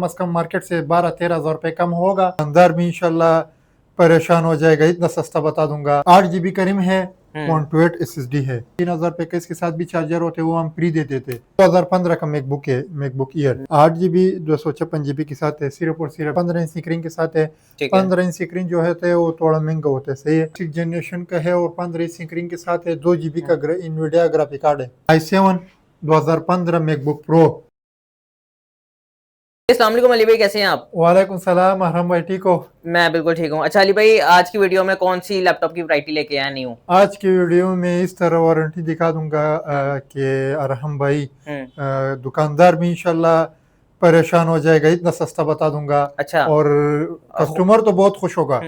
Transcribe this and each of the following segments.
कम से कम मार्केट से 12-13 हज़ार रुपये कम होगा। अंदर भी इंशाल्लाह परेशान हो जाएगा, इतना सस्ता बता दूंगा। 8 GB का रिम है, 128 SSD है। 3000 रुपये का इसके साथ भी चार्जर होते, वो हम फ्री देते थे। 2015 का मैकबुक है, मैकबुक ईयर। 8 GB 256 GB के साथ है, सिर्फ और सिर्फ 15 इंच स्क्रीन के साथ है। 15 इंच स्क्रीन जो है वो थोड़ा महंगा होता है, सही है। 6 जनरेशन का है और 15 इंच स्क्रीन के साथ है। 2 GB का इनविडिया ग्राफिक कार्ड है। i7 2015 MacBook pro. अस्सलाम वालेकुम अली भाई, कैसे हैं आप? वालेकुम सलाम अहरम भाई, ठीक हो? मैं बिल्कुल ठीक हूँ। अच्छा अली भाई, आज की वीडियो में कौन सी लैपटॉप की वैरायटी लेके आया नहीं हूँ? आज की वीडियो में इस तरह वारंटी दिखा दूंगा कि अरहम भाई दुकानदार भी इंशाल्लाह परेशान हो जाएगा, इतना सस्ता बता दूंगा। अच्छा। और कस्टमर तो बहुत खुश होगा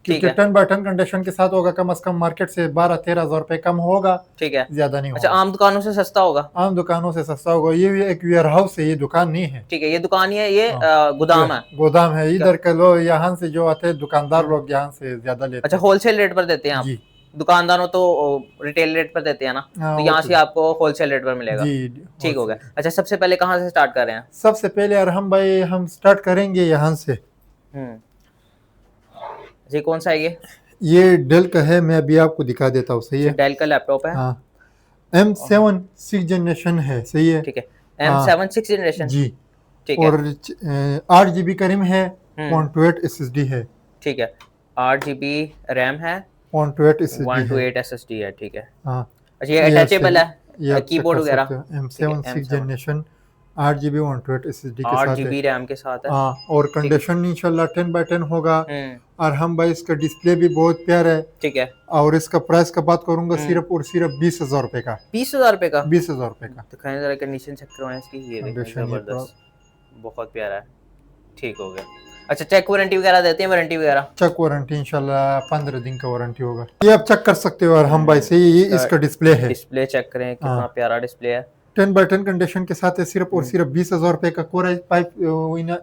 क्योंकि है। 10x10 कंडीशन के साथ होगा। कम से कम मार्केट से 12-13 हज़ार रुपये कम होगा, ठीक है, ज्यादा नहीं अच्छा होगा। आम दुकानों से सस्ता होगा? आम दुकानों से सस्ता होगा। ये भी एक वेयर हाउस है, ये दुकान नहीं है। ठीक है, ये दुकान ही है, ये गोदाम है। गोदाम है। इधर के लोग यहाँ से जो आते हैं दुकानदार लोग यहाँ से ज्यादा लेते हैं। अच्छा, होलसेल रेट पर देते हैं आप? जी। दुकानदारों तो रिटेल रेट पर देते हैं ना, तो यहाँ से आपको होलसेल रेट पर मिलेगा। जी, ठीक हो गया। अच्छा, सबसे पहले कहाँ से स्टार्ट कर रहे हैं? सबसे पहले अरहम भाई हम स्टार्ट करेंगे यहाँ से। जी, कौन सा है ये डेल का है, मैं अभी आपको दिखा देता हूँ, सही है। डेल का लैपटॉप है। हाँ, M7 6 जनरेशन है, सही है। ठीक है, M7 6 जनरेशन जी। ठीक है। और 8 GB का रिम है, 128 SSD है। ठीक है, 8 GB रैम है, 128 SSD है। ठीक है। हाँ, अच्छा, ये अटैचेबल है, कीबोर्ड वगैरह? M7 6 जनरेशन 8 GB 128 SSD के साथ 8 GB रैम के साथ है। हाँ, और कंडीशन इंशाल्लाह 10x10 होगा। और हम भाई इसका डिस्प्ले भी बहुत प्यारा है। ठीक है। और इसका प्राइस का बात करूंगा सिर्फ और सिर्फ 20,000 रुपए का। 20,000 रुपए का? 20,000 रुपए का। दिखाएं जरा कंडीशन चेक करवाएं इसकी। ये देखिए, जबरदस्त, बहुत प्यारा है। ठीक हो गया। अच्छा, चेक वारंटी वगैरह देते हैं? वारंटी वगैरह? चेक वारंटी इंशाल्लाह 15 दिन का वारंटी होगा। ये आप चेक कर सकते हो। और हम भाई से ये इसका डिस्प्ले है। डिस्प्ले चेक करें, कितना प्यारा डिस्प्ले है। 10x10 कंडीशन के साथ है, सिर्फ और सिर्फ 20,000 रुपए का। कोर i5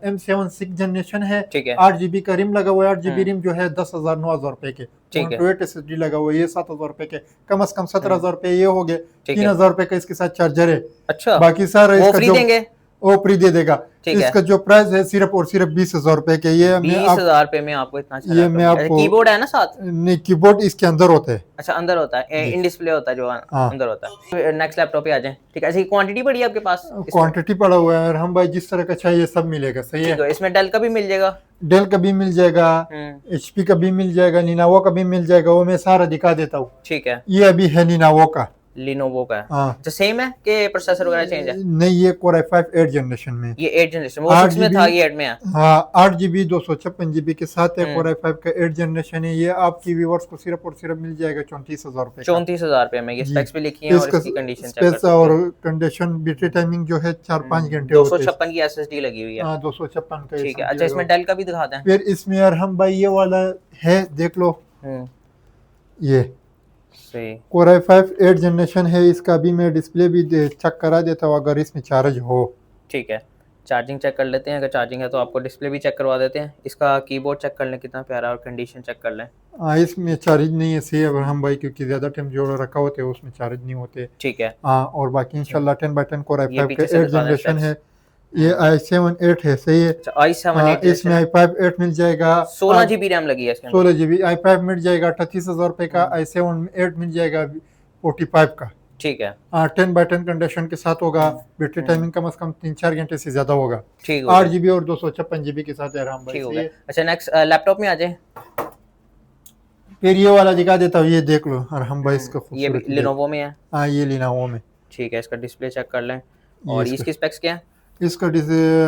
M7 6 जनरेशन है। 8 GB का रिम लगा हुआ है। 8 GB रिम जो है 10,000 9,000 रुपए के। 128 SSD लगा हुआ है, ये 7,000 रुपए के। कम से कम 17,000 रुपए ये हो गए। 3,000 रुपए का इसके साथ चार्जर है। अच्छा, बाकी सारा इसका फ्री देंगे? वो फ्री दे देगा। इसका जो प्राइस है सिर्फ और सिर्फ 20,000 रुपए के। ये 20,000 रुपए में आपको इतना अच्छा? ये मैं आपको कीबोर्ड है ना साथ? नहीं, कीबोर्ड इसके अंदर होता है। अच्छा, अंदर होता है, इन डिस्प्ले होता है जो अंदर होता है। नेक्स्ट लैपटॉप पे आ जाएं। ठीक है। अच्छा, क्वांटिटी पड़ी है आपके पास? क्वांटिटी पड़ा हुआ है। और हम भाई जिस तरह का चाहिए सब मिलेगा, सही है। इसमें डेल का भी मिल जाएगा? डेल का भी मिल जाएगा, HP का भी मिल जाएगा, लिनोवो का भी मिल जाएगा। वो मैं सारा दिखा देता हूँ। ठीक है। ये अभी है लिनोवो का। लिनोवो का है। तो सेम है कि प्रोसेसर वगैरह चेंज है? नहीं, ये Core i5 8 जनरेशन में। ये 8 जनरेशन, वो 6 में था, ये 8 में है। हाँ, 8 GB 256 GB के साथ है। Core i5 का 8 जनरेशन है। ये आपकी व्यूअर्स को सिर्फ और सिर्फ मिल जाएगा 34,000 रुपए। 34,000 रुपए में। ये स्पेक्स भी लिखी है और इसकी कंडीशन चेक कर सकते हैं। और कंडीशन बैटरी टाइमिंग जो है 4-5 घंटे। 256 की SSD लगी हुई है। हाँ, 256 का। ठीक है। अच्छा, इसमें डेल का भी दिखाते हैं। फिर इसमें यार हम भाई ये वाला है, देख लो। ये Core i5 8 जनरेशन है। इसका भी मैं डिस्प्ले भी चेक करा देता हूँ अगर इसमें चार्ज हो। ठीक है, चार्जिंग चेक कर लेते हैं। अगर चार्जिंग है तो आपको डिस्प्ले भी चेक करवा देते हैं। इसका कीबोर्ड चेक कर लें कितना प्यारा, और कंडीशन चेक कर लें। हाँ, इसमें चार्ज नहीं है, सही है हम भाई, क्योंकि ज्यादा टाइम जोड़ रखा होते है उसमें चार्ज नहीं होते। ठीक है। हाँ, और बाकी इंशाल्लाह 10x10 Core i5 का 8 जनरेशन है। ये i7 8 है, सही है। i7 8 इसमें i5 8 मिल जाएगा। 16 GB रैम लगी है इसके। 16 GB i5 मिल जाएगा 38,000 रुपए का। i7 8 मिल जाएगा 45 का। ठीक है। 10x10 कंडीशन के साथ होगा। बैटरी टाइमिंग कम से कम 3-4 घंटे से ज्यादा होगा। ठीक है। 8 GB और 256 GB के साथ है राम भाई। अच्छा, नेक्स्ट लैपटॉप में आ जाए। फिर ये वाला दिखा देता हूँ, ये देख लो। और हम भाई इसका ये लिनोवो में है। हाँ, ये लिनोवो में। ठीक है, इसका डिस्प्ले चेक कर लें। और इसकी स्पेक्स क्या है? इसका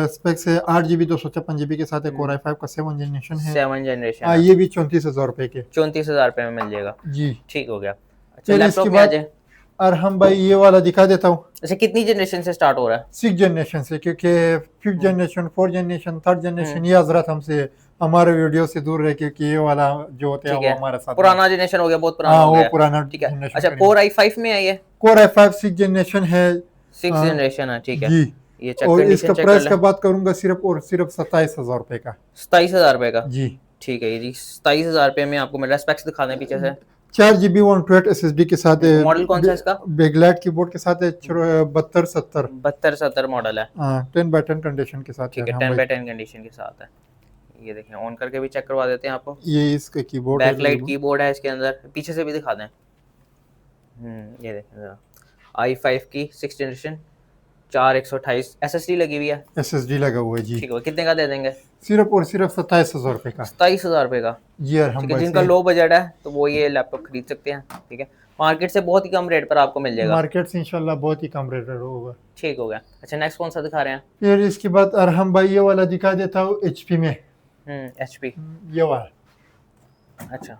स्पेक्स है 8 GB 256 GB के साथ है। Core i5 का 7 जनरेशन है। 7 जनरेशन। हाँ, ये भी 34,000 रुपए के। 34,000 रुपए में मिल जाएगा जी। ठीक हो गया। अच्छा, लैपटॉप में आ जाए। और हम भाई ये वाला दिखा देता हूँ। अच्छा, कितनी जनरेशन से स्टार्ट हो रहा है? 6 जनरेशन से, क्योंकि 5th generation 4th generation 3rd generation ये हजरत हमसे हमारे वीडियो से दूर रहे, क्योंकि ये वाला जो होता है वो हमारे साथ पुराना जनरेशन हो गया, बहुत पुराना हो गया। वो पुराना। ठीक है। अच्छा, Core i5 में है ये? Core i5 6 जनरेशन है। 6 जनरेशन है। ठीक है जी। ये चेक और कंडीशन इसका प्राइस का बात करूंगा सिर्फ और सिर्फ 27,000 रुपए का। 27,000 रुपए का? जी। ठीक है जी, 27,000 रुपए में आपको मिल रहा है। स्पेक्स दिखा दें पीछे से। 4 GB 128 SSD के साथ है। मॉडल कौन सा है इसका? बैकलाइट कीबोर्ड के साथ है। 7270 7270 मॉडल है। 10/10 कंडीशन के साथ ठीक है, 10/10 कंडीशन के साथ है। ये देखें, ऑन करके भी चेक करवा देते हैं आपको। ये इसका कीबोर्ड है। बैकलाइट कीबोर्ड है इसके अंदर, पीछे से भी दिखा दें। ये देखें जरा, i5 की 6th जनरेशन, 4128 SSD लगी हुई है। SSD लगा हुआ है जी। ठीक है, कितने का दे देंगे? सिर्फ और सिर्फ 27,000 रुपए का। 27,000 रुपए का जी यार, हम ठीक है। जिनका लो बजट है तो वो ये लैपटॉप खरीद सकते हैं। ठीक है, मार्केट से बहुत ही कम रेट पर आपको मिल जाएगा। मार्केट से इंशाल्लाह बहुत ही कम रेट होगा। ठीक हो गया। अच्छा, नेक्स्ट कौन सा दिखा रहे हैं? फिर इसके बाद अरहम भाई ये वाला दिखा देता हूँ HP में। HP, ये वाला। अच्छा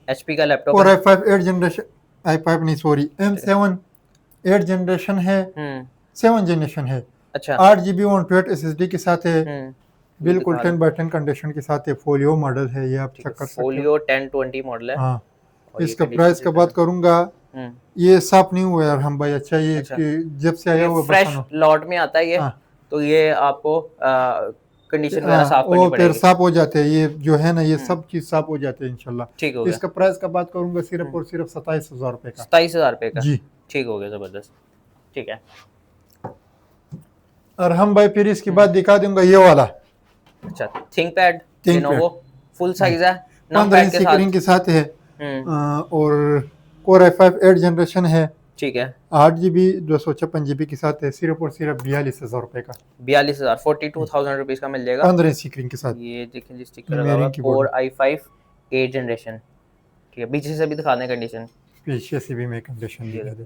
HP का लैपटॉप और है। i5 8 जनरेशन, i5 नहीं सॉरी, M7 8 जनरेशन है। 7 जनरेशन है। अच्छा, 8 GB 128 SSD के साथ है। बिल्कुल दिखा 10/10 कंडीशन के साथ है। फोलियो मॉडल है, ये आप चेक कर सकते हो। फोलियो 1020 मॉडल है। हाँ, और ये इसका condition प्राइस का से बात करूंगा, ये साफ नहीं हुआ यार हम भाई। अच्छा, ये अच्छा। कि जब से आया हुआ फ्रेश लॉट में आता है ये। हाँ। तो ये आपको कंडीशन वगैरह साफ करनी वो फिर पड़ेगी। साफ हो जाते हैं, ये जो है ना, ये सब चीज साफ हो जाते हैं इंशाल्लाह। ठीक हो गया। इसका प्राइस का बात करूंगा सिर्फ और सिर्फ 27,000 रुपए का। 27,000 रुपए का जी। ठीक हो गया, जबरदस्त। ठीक है, और हम भाई फिर इसके बाद दिखा दूंगा ये वाला। अच्छा, थिंकपैड लेनोवो, फुल साइज है, 15 नंपैड इंच के साथ। स्क्रीन के साथ है। और Core i5 8 जनरेशन है। ठीक है, 8 GB 256 GB के साथ है। सिर्फ और सिर्फ 42,000 रुपए का। 42,000 42,000 रुपीज का मिल जाएगा। 15 इंच स्क्रीन के साथ। ये देखें जी, स्टिकर लगा हुआ है, Core i5 8 जनरेशन। ठीक है, पीछे से भी दिखा दें कंडीशन। पीछे से भी मैं कंडीशन दिखा दे।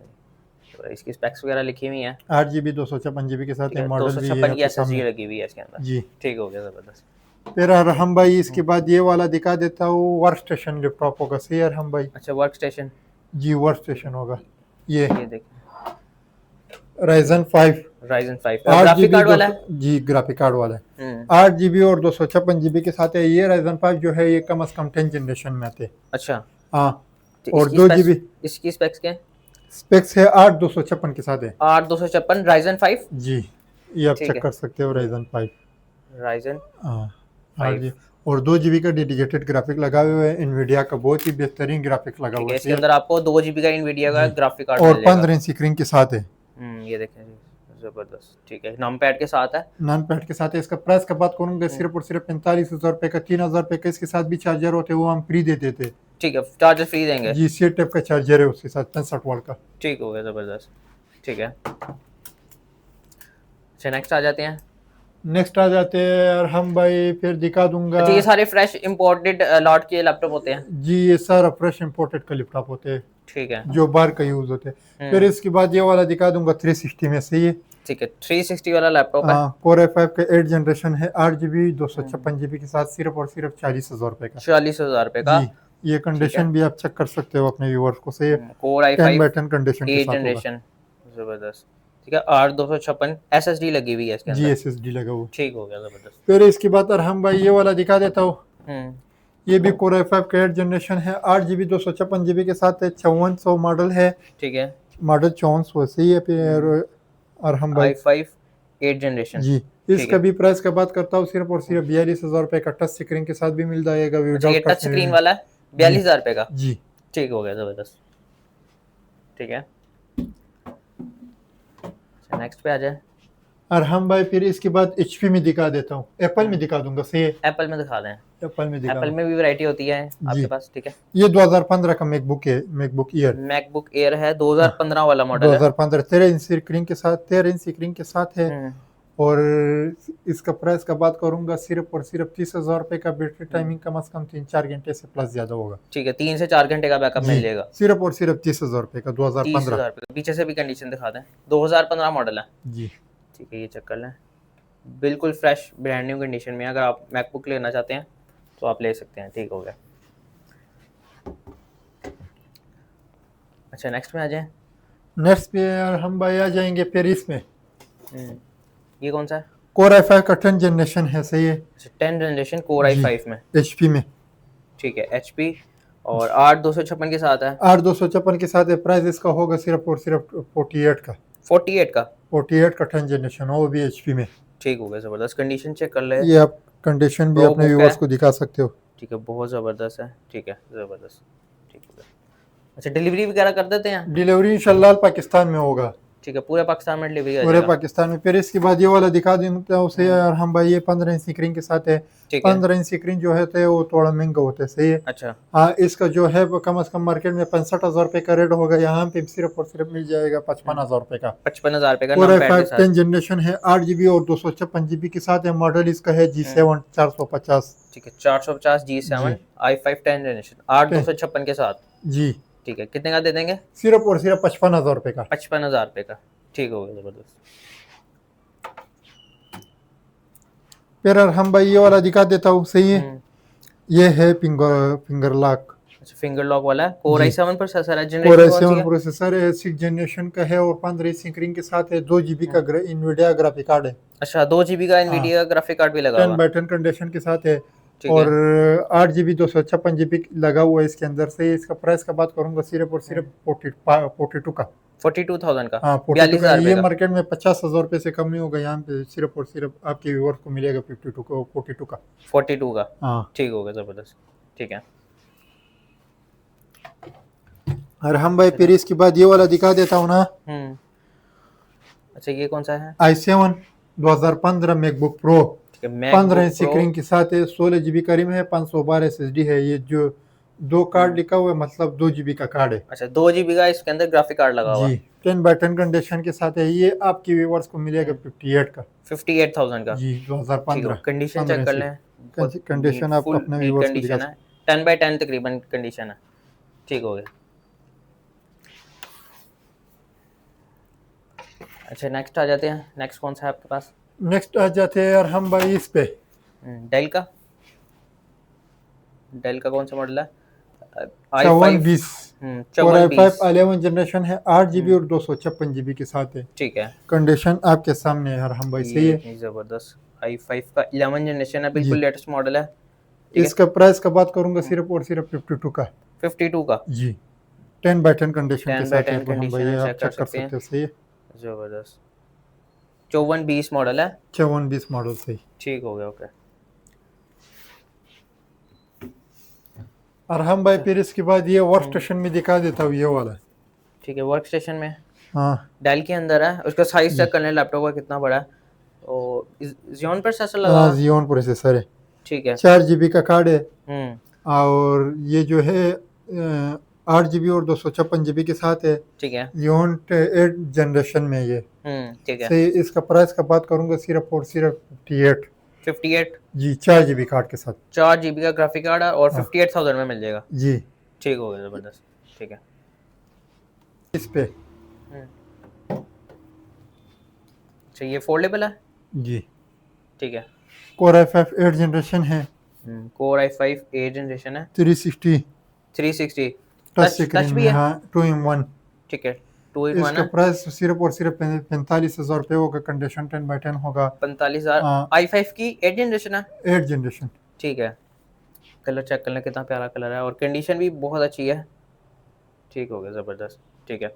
तो इसकी स्पेक्स वगैरह लिखी हुई हैं। 8 GB 256 GB के साथ है। मॉडल भी 256 की है SSD लगी हुई है इसके अंदर। जी। ठीक हो गया, जबरदस्त। फिर हम भाई इसके बाद ये वाला दिखा देता हूँ। वर्क स्टेशन लैपटॉप होगा सही यार हम भाई। अच्छा, वर्क स्टेशन जी, वर्क स्टेशन होगा। ये देखिए, Ryzen 5 ग्राफिक कार्ड वाला है। जी, ग्राफिक कार्ड वाला है। 8 GB और 256 GB के साथ है। ये Ryzen 5 जो है ये कम से कम 10 जनरेशन में आते हैं। अच्छा, हाँ, तो और 2 GB इसकी स्पेक्स क्या है? स्पेक्स है 8 256 के साथ है। 8 256 Ryzen 5। जी, ये आप ठीक चेक है। कर सकते हो Ryzen 5। Ryzen हाँ, 5। और 2 GB का डेडिकेटेड ग्राफिक लगा हुआ है। इनविडिया का बहुत ही बेहतरीन ग्राफिक लगा हुआ है। इसके अंदर आपको 2 GB का Nvidia का ग्राफिक कार्ड और मिल जाएगा। 15 इंच स्क्रीन के साथ है। ये देखें जी, जबरदस्त। ठीक है, नंपैड के साथ है। नॉन पैड के साथ है। इसका प्राइस का बात करूंगा सिर्फ और सिर्फ 45,000 रुपए का। 3,000 रुपए का इसके साथ भी चार्जर होते हैं, वो हम फ्री दे देते। ठीक है, चार्जर फ्री देंगे। जी, सी टाइप का चार्जर है उसके साथ 65 वाट का। ठीक हो गया, जबरदस्त। ठीक है, अच्छा नेक्स्ट आ जाते हैं। नेक्स्ट आ जाते हैं और हम भाई फिर दिखा दूंगा। अच्छा, ये सारे फ्रेश इंपोर्टेड लॉट के लैपटॉप होते हैं। जी, ये सारा फ्रेश इंपोर्टेड का लैपटॉप होते हैं। ठीक है, जो बाहर का यूज होते हैं। फिर इसके बाद ये वाला दिखा दूंगा 360 में से। ये ठीक है, 360 वाला लैपटॉप है। Core i5 का 8 जनरेशन है। 8 GB 256 GB के साथ सिर्फ और सिर्फ 40,000 रुपए का। 40,000 रुपए का। जी, ये कंडीशन भी आप चेक कर सकते हो अपने व्यूअर्स को। से Core i5 10/10 कंडीशन के 8 साथ होगा। जनरेशन, जबरदस्त। ठीक है, 8 256 SSD लगी हुई है इसके जी, अंदर। SSD लगा हुआ। ठीक हो गया, जबरदस्त। फिर इसके बाद और हम भाई ये वाला दिखा देता हूँ। ये भी Core i5 का 8 जनरेशन है। 8 GB 256 GB के साथ है। 5400 मॉडल है। ठीक है, मॉडल 5400 सही है। फिर और हम भाई i5 8 जनरेशन। जी, इसका भी प्राइस का बात करता हूँ सिर्फ और सिर्फ 42,000 रुपए का। टच स्क्रीन के साथ भी मिल जाएगा। अच्छा, ये टच स्क्रीन वाला है 42,000 रुपए का। जी, ठीक हो गया, जबरदस्त। ठीक है, नेक्स्ट पे आ जाए। और हम भाई फिर इसके बाद HP में दिखा देता हूँ। एप्पल में दिखा दूंगा सही है। एप्पल में दिखा दें। एप्पल में दिखा एप्पल में भी वैरायटी होती है आपके पास। ठीक है, ये 2015 का मैकबुक है। मैकबुक एयर मैकबुक एयर है, 2015 वाला मॉडल है। 2015 13 इंच स्क्रीन के साथ, 13 इंच स्क्रीन के साथ है। और इसका प्राइस का बात करूंगा सिर्फ और सिर्फ 30,000 रुपए का। बैटरी टाइमिंग कम से कम 3-4 घंटे से प्लस ज्यादा होगा। ठीक है, 3 से 4 घंटे का बैकअप मिल जाएगा। सिर्फ और सिर्फ 30,000 रुपए का। 2015। 30,000 रुपए। पीछे से भी कंडीशन दिखा दें। 2015 मॉडल है जी। ठीक है, ये चेक कर लें, बिल्कुल फ्रेश ब्रांड न्यू कंडीशन में। अगर आप मैकबुक लेना चाहते हैं तो आप ले सकते हैं। ठीक हो गया। अच्छा, नेक्स्ट में आ जाएं। नेक्स्ट पे हम भाई आ जाएंगे फिर इसमें। ये कौन सा है? Core i5 का 10 जनरेशन है सही है। 10 जनरेशन Core i5 में। HP में। ठीक है, HP और 8 256 के साथ है। 8 256 के साथ है। प्राइस इसका होगा सिर्फ और सिर्फ 48 का। 48 का 48 का 10 जनरेशन, वो भी HP में। ठीक हो गया, जबरदस्त। कंडीशन चेक कर ले। ये आप कंडीशन भी अपने व्यूअर्स को दिखा सकते हो। ठीक है, बहुत ज़बरदस्त है। ठीक है, ज़बरदस्त। अच्छा, डिलीवरी वगैरह कर देते हैं? डिलीवरी इंशाल्लाह पाकिस्तान में होगा, ठीक है, पूरे पाकिस्तान में डिलीवरी कर पूरे देगा। पाकिस्तान में। फिर इसके बाद ये वाला दिखा देता हूँ उसे यार हम भाई, ये 15 इंच स्क्रीन के साथ है। ठीक है। 15 इंच स्क्रीन जो है तो वो थोड़ा महंगा होता है, सही है। अच्छा, हाँ, इसका जो है वो कम से कम मार्केट में 65,000 रुपये का रेट होगा, यहाँ पे सिर्फ और सिर्फ मिल जाएगा 55,000 रुपये का। 55,000 रुपये का पूरा नम पैड के साथ। 10 जनरेशन है, 8 GB और 256 GB के साथ है। मॉडल इसका है G7 450। ठीक है, 450 G7 जी i5 10 जनरेशन 8 256 के साथ। जी, ठीक है, कितने का दे देंगे? सिर्फ और सिर्फ 55,000 रुपये का। 55,000 रुपये का, ठीक हो गया, जबरदस्त। फिर हम भाई ये वाला दिखा देता हूँ, सही है। ये है फिंगर लॉक। अच्छा, फिंगर लॉक वाला है, Core जी। i7 प्रोसेसर है, और जनरेशन कौन सी i7 है? प्रोसेसर है, 6 जनरेशन का है और 15 इंच स्क्रीन के साथ है। 2 GB का इनविडिया ग्राफिक कार्ड है। अच्छा, 2 GB का एनवीडिया ग्राफिक कार्ड भी लगा 10 हुआ। बाई 10 कंडीशन के साथ है। ठीक और है। 8 GB 256 GB लगा हुआ है इसके अंदर से। इसका प्राइस का बात करूंगा सिर्फ और सिर्फ 42 का। 42,000 का, हाँ 42 का। 42,000 रुपये ये का। मार्केट में 50,000 रुपये से कम नहीं होगा, यहाँ पे सिर्फ और सिर्फ आपके व्यूअर्स को मिलेगा 42 का। 42 का, हाँ। ठीक हो गया, जबरदस्त। ठीक है। और हम भाई फिर इसके बाद ये वाला दिखा देता हूँ ना। अच्छा, ये कौन सा है? i7 2015 MacBook pro. ठीक है, 15 MacBook इंच Pro। स्क्रीन के साथ है। 16 GB का रैम है, 512 SSD है। ये जो 2 कार्ड लिखा हुआ है मतलब 2 GB का कार्ड है। अच्छा, 2 GB का इसके अंदर ग्राफिक कार्ड लगा हुआ। जी, 10 बाई 10 कंडीशन के साथ है। ये आपके व्यूअर्स को मिलेगा 58 का। 58,000 का, जी, ठीक है। 2015। कंडीशन चेक कर लें, कंडीशन आप फुल अपने नीट व्यूअर्स को दिखा कंडीशन है, 10 बाई 10 तकरीबन कंडीशन है, ठीक हो गया। अच्छा, नेक्स्ट आ जाते हैं। नेक्स्ट कौन सा है आपके पास? नेक्स्ट आ जाते हैं यार हम भाई इस पे। डेल का। डेल का कौन सा मॉडल है? i5 20 और i5 5420। 11 जनरेशन है। 8 GB और 256 GB के साथ है। ठीक है, कंडीशन आपके सामने है यार हम भाई, सही ये है। जबरदस्त i5 का 11 जनरेशन है, जी। बिल्कुल लेटेस्ट मॉडल है। ठीक है, इसका प्राइस का बात करूंगा सिर्फ और सिर्फ 52 का। 52 का, जी, 10 बाई 10 कंडीशन के 10 बाई साथ है। 10 तो हम भाई कंडीशन है, आप चेक कर चेक कर सकते हैं, सकते हो, सही है। जबरदस्त। 5420 मॉडल है, 5420 मॉडल सही। ठीक हो गया, ओके। और हम भाई फिर इसके बाद ये वर्क स्टेशन में दिखा देता हूँ, ये वाला। ठीक है, वर्क स्टेशन में हाँ डेल के अंदर है, उसका साइज जी। चेक करने लैपटॉप का कितना बड़ा है। और Xeon प्रोसेसर लगा हाँ, हुआ है। Xeon प्रोसेसर है। ठीक है। 4 GB का कार्ड है। हम्म और ये जो है 8 GB और 256 GB के साथ है। ठीक है। Xeon 8 जनरेशन में ये ठीक है। सही। इसका प्राइस का बात करूंगा सिर्फ और सिर्फ 58। 58, जी, 4 GB कार्ड के साथ। 4 GB का ग्राफिक कार्ड है और हाँ। 58,000 में मिल जाएगा, जी। ठीक हो गया, जबरदस्त। ठीक है। इस पे अच्छा, ये फोल्डेबल है। जी, ठीक है। Core i5 8 जनरेशन है। Core i5 8 जनरेशन है, 360 360 टच टच स्क्रीन भी में। है। हाँ, 2 in 1। ठीक है, 2 in 1 इसका है। प्राइस सिर्फ और सिर्फ 45,000 रुपये होगा। कंडीशन 10 बाई 10 होगा। 45,000। हाँ। i5 की 8 जनरेशन है। 8 जनरेशन। ठीक है, कलर चेक कर लें, कितना प्यारा कलर है और कंडीशन भी बहुत अच्छी है, ठीक हो गया, ज़बरदस्त। ठीक है।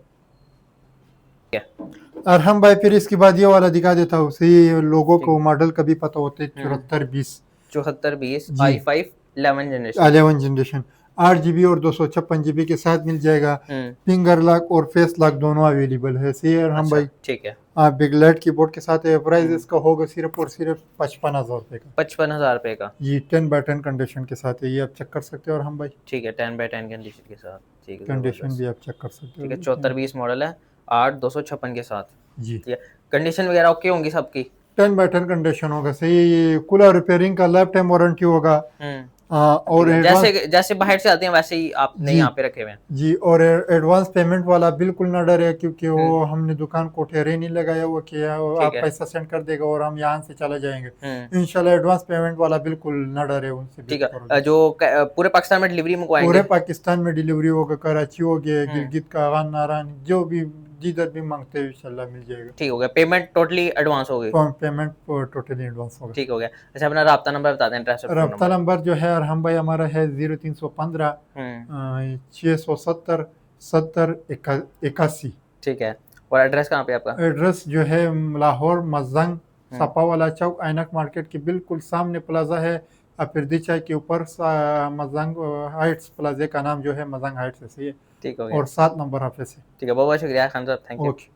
और हम भाई फिर इसके बाद ये वाला दिखा देता हूँ, सही। लोगों को ठीक। मॉडल का भी पता होता है। 7420 7420 जी। i5 11 generation. 11 जनरेशन 8 GB और 256 GB के साथ मिल जाएगा। फिंगर लॉक और फेस लॉक दोनों अवेलेबल है, सही है। और हम भाई ठीक है, बिग लाइट कीबोर्ड के साथ है। प्राइस इसका होगा सिर्फ और सिर्फ 55,000 रुपये का। 55,000 रुपये का। ये 10 बाई 10 कंडीशन के साथ है, ये आप चेक कर सकते हो। और हम भाई ठीक है, 10 बाई 10 कंडीशन के साथ, ठीक है, कंडीशन भी आप चेक कर सकते हो। ठीक है। 7420 मॉडल है, 8 256 के साथ। जी, ठीक है, कंडीशन वगैरह ओके होंगी सबकी। 10 बाई 10 कंडीशन होगा, सही। ये कूलर रिपेयरिंग का लाइफ टाइम वारंटी होगा। और जैसे जैसे बाहर से आते हैं वैसे ही आपने जी। यहाँ पे रखे हुए हैं। जी, और एडवांस पेमेंट वाला बिल्कुल ना डरे, क्योंकि वो हमने दुकान को ठहरे नहीं लगाया हुआ कि आप है। पैसा सेंड कर देगा और हम यहाँ से चले जाएंगे। हम्म, इंशाल्लाह एडवांस पेमेंट वाला बिल्कुल ना डरे उनसे। ठीक है। जो पूरे पाकिस्तान में डिलीवरी मंगवाएंगे। पूरे पाकिस्तान में डिलीवरी होगा। कराची हो गया, गिलगित का खान नारायण, जो भी जिधर भी मांगते हैं इंशाल्लाह मिल जाएगा। ठीक हो गया, पेमेंट टोटली एडवांस हो गई। पेमेंट टोटली एडवांस होगा। ठीक हो गया। अच्छा, अपना राब्ता नंबर बता दें, एड्रेस और फोन रब्ता नंबर। नंबर जो है और हम भाई हमारा है 0315 670 70 81। ठीक है, और एड्रेस कहाँ पे आपका? एड्रेस जो है लाहौर मजंग सपा वाला चौक, ऐनक मार्केट के बिल्कुल सामने प्लाजा है। अफरीदी चाय के ऊपर मजंग हाइट्स, प्लाजे का नाम जो है मजंग हाइट्स है, सही है। ठीक हो गया। और 7 नंबर हाफिज है। ठीक है, बहुत बहुत शुक्रिया खान साहब, थैंक यू। ओके।